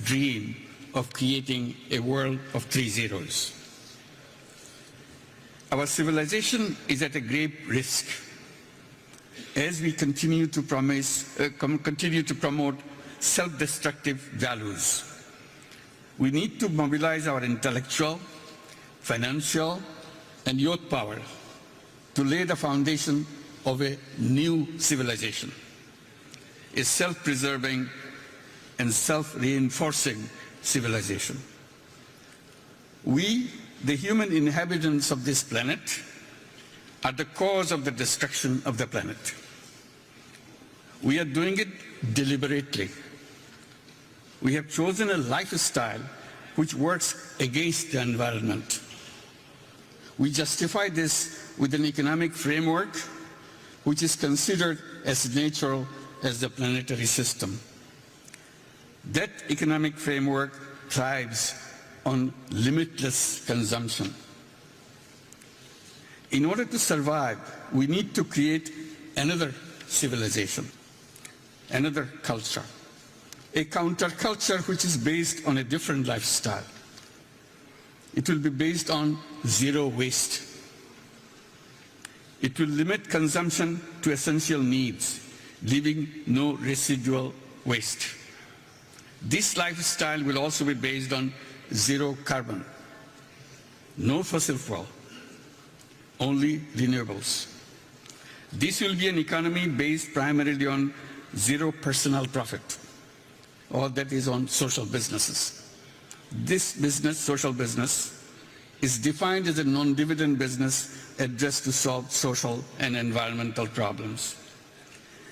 dream of creating a world of 3 zeros. Our civilization is at a grave risk as we continue to promote self-destructive values. We need to mobilize our intellectual, financial, and youth power to lay the foundation of a new civilization, a self-preserving and self-reinforcing civilization. We, the human inhabitants of this planet, are the cause of the destruction of the planet. We are doing it deliberately. We have chosen a lifestyle which works against the environment. We justify this with an economic framework which is considered as natural as the planetary system. That economic framework thrives on limitless consumption. In order to survive, we need to create another civilization, another culture, a counterculture which is based on a different lifestyle. It will be based on zero waste. It will limit consumption to essential needs, leaving no residual waste. This lifestyle will also be based on zero carbon, no fossil fuel, only renewables. This will be an economy based primarily on zero personal profit, or that is on social businesses. This business, social business, is defined as a non-dividend business addressed to solve social and environmental problems.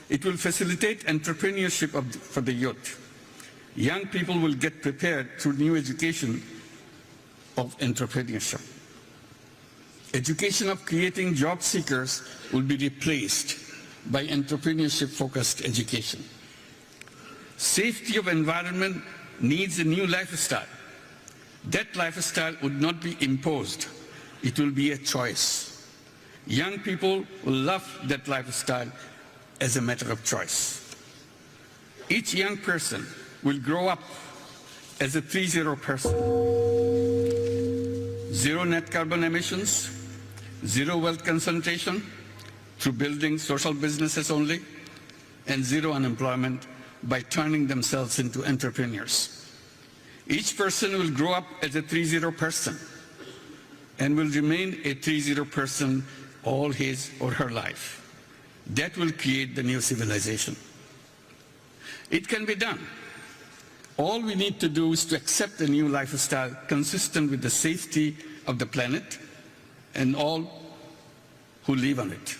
It will facilitate entrepreneurship for the youth. Young people will get prepared through new education of entrepreneurship. Education of creating job seekers will be replaced by entrepreneurship-focused education. Safety of environment needs a new lifestyle. That lifestyle would not be imposed. It will be a choice. Young people will love that lifestyle as a matter of choice. Each young person will grow up as a 3-0 person. Zero net carbon emissions, zero wealth concentration through building social businesses only, and zero unemployment by turning themselves into entrepreneurs. Each person will grow up as a 3-0 person and will remain a 3-0 person all his or her life. That will create the new civilization. It can be done. All we need to do is to accept a new lifestyle consistent with the safety of the planet and all who live on it.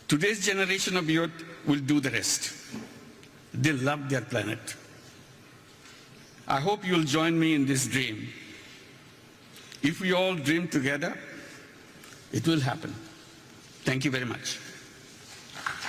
Today's generation of youth will do the rest. They love their planet. I hope you'll join me in this dream. If we all dream together, it will happen. Thank you very much.